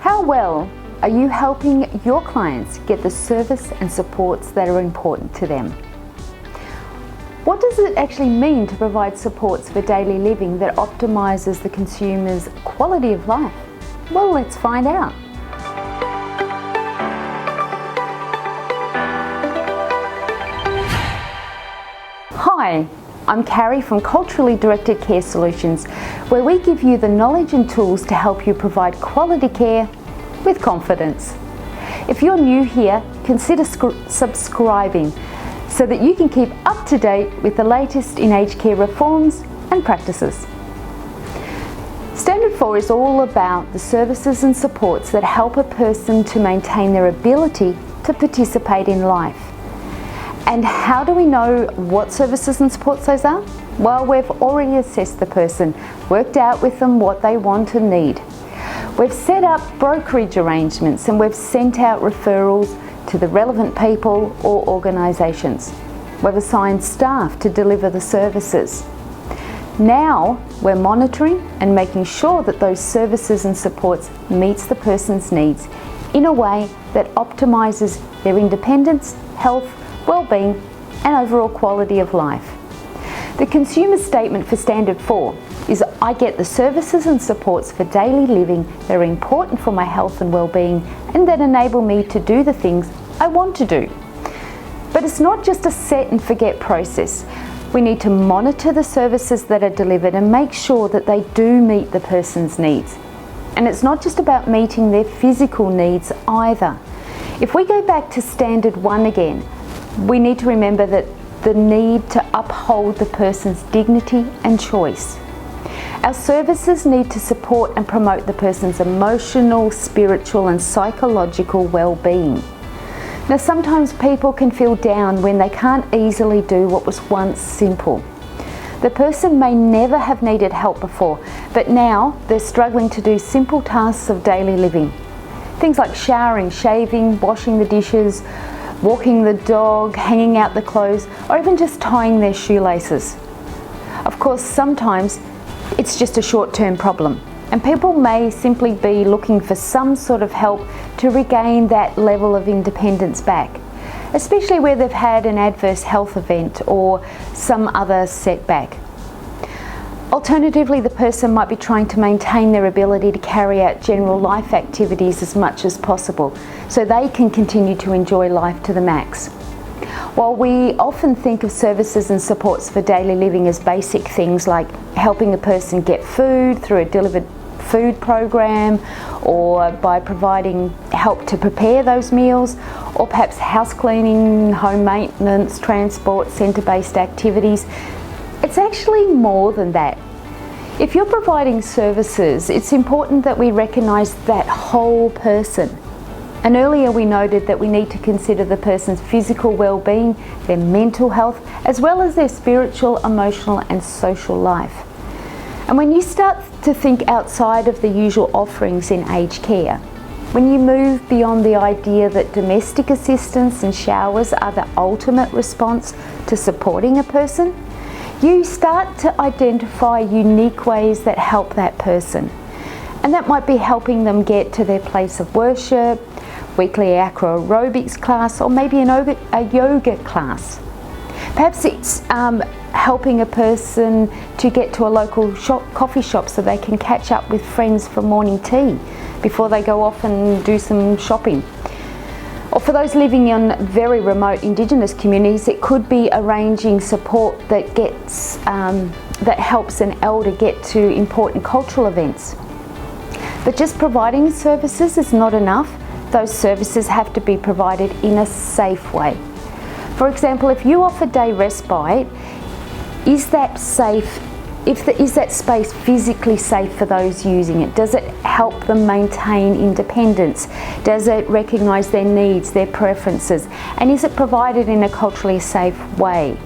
How well are you helping your clients get the service and supports that are important to them? What does it actually mean to provide supports for daily living that optimises the consumer's quality of life? Well, let's find out. Hi, I'm Carrie from Culturally Directed Care Solutions, where we give you the knowledge and tools to help you provide quality care with confidence. If you're new here, consider subscribing so that you can keep up to date with the latest in aged care reforms and practices. Standard 4 is all about the services and supports that help a person to maintain their ability to participate in life. And how do we know what services and supports those are? Well, we've already assessed the person, worked out with them what they want and need. We've set up brokerage arrangements and we've sent out referrals to the relevant people or organisations. We've assigned staff to deliver the services. Now we're monitoring and making sure that those services and supports meets the person's needs in a way that optimises their independence, health, well-being and overall quality of life. The consumer statement for Standard 4 is I get the services and supports for daily living that are important for my health and well-being and that enable me to do the things I want to do. But it's not just a set and forget process. We need to monitor the services that are delivered and make sure that they do meet the person's needs. And it's not just about meeting their physical needs either. If we go back to Standard 1 again, we need to remember that the need to uphold the person's dignity and choice. Our services need to support and promote the person's emotional, spiritual and psychological well-being. Now, sometimes people can feel down when they can't easily do what was once simple. The person may never have needed help before, but now they're struggling to do simple tasks of daily living. Things like showering, shaving, washing the dishes, walking the dog, hanging out the clothes, or even just tying their shoelaces. Of course, sometimes it's just a short-term problem, and people may simply be looking for some sort of help to regain that level of independence back, especially where they've had an adverse health event or some other setback. Alternatively, the person might be trying to maintain their ability to carry out general life activities as much as possible so they can continue to enjoy life to the max. While we often think of services and supports for daily living as basic things like helping a person get food through a delivered food program or by providing help to prepare those meals, or perhaps house cleaning, home maintenance, transport, centre-based activities, it's actually more than that. If you're providing services, it's important that we recognise that whole person. And earlier we noted that we need to consider the person's physical well-being, their mental health, as well as their spiritual, emotional and social life. And when you start to think outside of the usual offerings in aged care, when you move beyond the idea that domestic assistance and showers are the ultimate response to supporting a person, you start to identify unique ways that help that person. And that might be helping them get to their place of worship, weekly acro aerobics class, or maybe a yoga class. Perhaps it's helping a person to get to a local coffee shop so they can catch up with friends for morning tea before they go off and do some shopping. Or for those living in very remote Indigenous communities, it could be arranging support that helps an elder get to important cultural events. But just providing services is not enough. Those services have to be provided in a safe way. For example, if you offer day respite, is that safe? Is that space physically safe for those using it? Does it help them maintain independence? Does it recognise their needs, their preferences? And is it provided in a culturally safe way?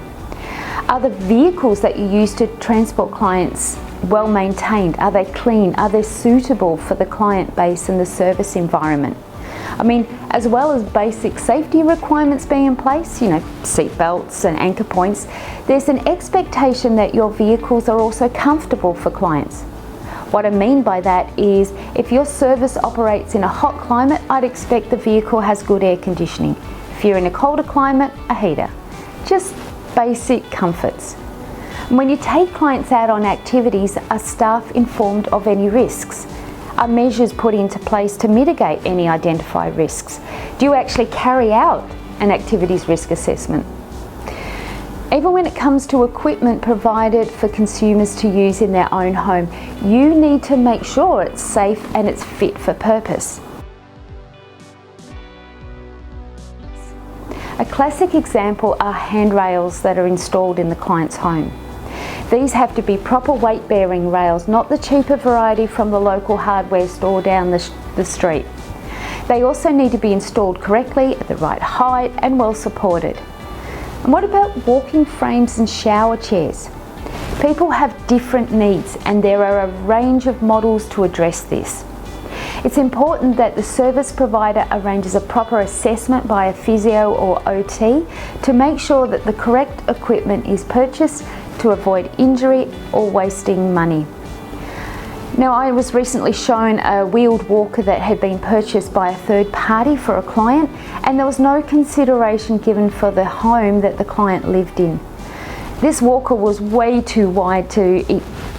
Are the vehicles that you use to transport clients well maintained? Are they clean? Are they suitable for the client base and the service environment? I mean, as well as basic safety requirements being in place, seat belts and anchor points, there's an expectation that your vehicles are also comfortable for clients. What I mean by that is if your service operates in a hot climate, I'd expect the vehicle has good air conditioning. If you're in a colder climate, a heater. Just basic comforts. And when you take clients out on activities, are staff informed of any risks? Are measures put into place to mitigate any identified risks? Do you actually carry out an activities risk assessment? Even when it comes to equipment provided for consumers to use in their own home, you need to make sure it's safe and it's fit for purpose. A classic example are handrails that are installed in the client's home. These have to be proper weight-bearing rails, not the cheaper variety from the local hardware store down the street. They also need to be installed correctly at the right height and well supported. And what about walking frames and shower chairs? People have different needs and there are a range of models to address this. It's important that the service provider arranges a proper assessment by a physio or OT to make sure that the correct equipment is purchased to avoid injury or wasting money. Now, I was recently shown a wheeled walker that had been purchased by a third party for a client, and there was no consideration given for the home that the client lived in. This walker was way too wide to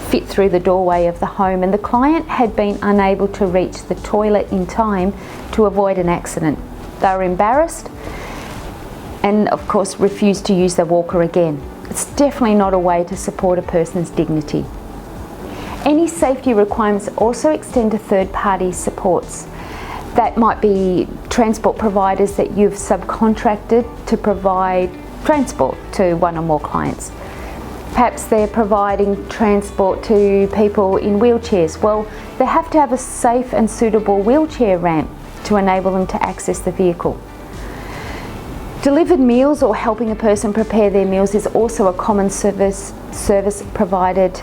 fit through the doorway of the home, and the client had been unable to reach the toilet in time to avoid an accident. They were embarrassed and of course refused to use their walker again. It's definitely not a way to support a person's dignity. Any safety requirements also extend to third-party supports. That might be transport providers that you've subcontracted to provide transport to one or more clients. Perhaps they're providing transport to people in wheelchairs. Well, they have to have a safe and suitable wheelchair ramp to enable them to access the vehicle. Delivered meals or helping a person prepare their meals is also a common service provided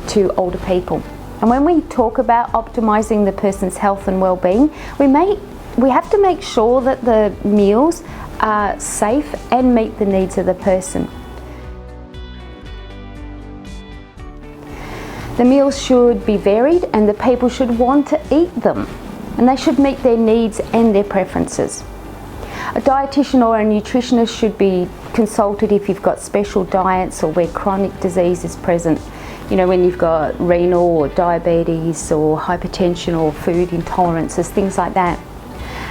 to older people. And when we talk about optimising the person's health and well-being, we have to make sure that the meals are safe and meet the needs of the person. The meals should be varied and the people should want to eat them, and they should meet their needs and their preferences. A dietitian or a nutritionist should be consulted if you've got special diets or where chronic disease is present. You know, when you've got renal or diabetes or hypertension or food intolerances, things like that.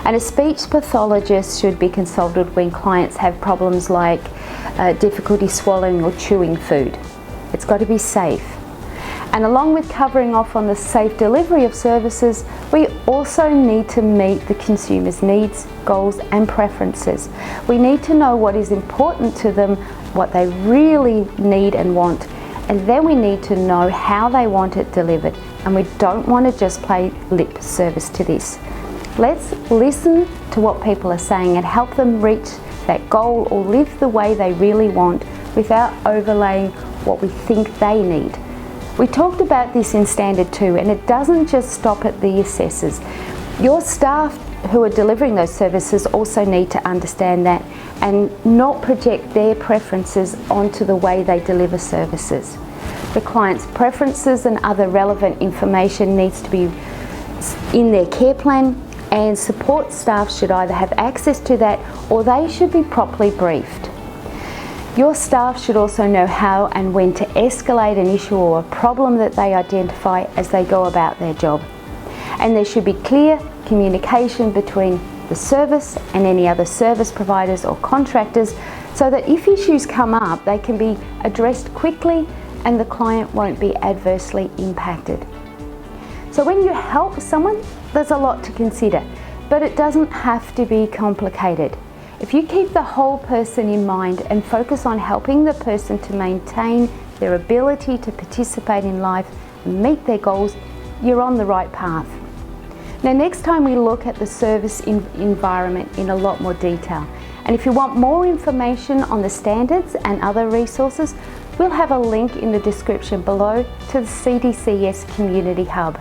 And a speech pathologist should be consulted when clients have problems like difficulty swallowing or chewing food. It's got to be safe. And along with covering off on the safe delivery of services, we also need to meet the consumer's needs, goals and preferences. We need to know what is important to them, what they really need and want, and then we need to know how they want it delivered. And we don't want to just play lip service to this. Let's listen to what people are saying and help them reach that goal or live the way they really want without overlaying what we think they need. We talked about this in Standard 2, and it doesn't just stop at the assessors. Your staff who are delivering those services also need to understand that and not project their preferences onto the way they deliver services. The client's preferences and other relevant information needs to be in their care plan, and support staff should either have access to that or they should be properly briefed. Your staff should also know how and when to escalate an issue or a problem that they identify as they go about their job. And there should be clear communication between the service and any other service providers or contractors so that if issues come up, they can be addressed quickly and the client won't be adversely impacted. So when you help someone, there's a lot to consider, but it doesn't have to be complicated. If you keep the whole person in mind and focus on helping the person to maintain their ability to participate in life and meet their goals, you're on the right path. Now, next time we look at the service environment in a lot more detail. And if you want more information on the standards and other resources, we'll have a link in the description below to the CDCS Community Hub.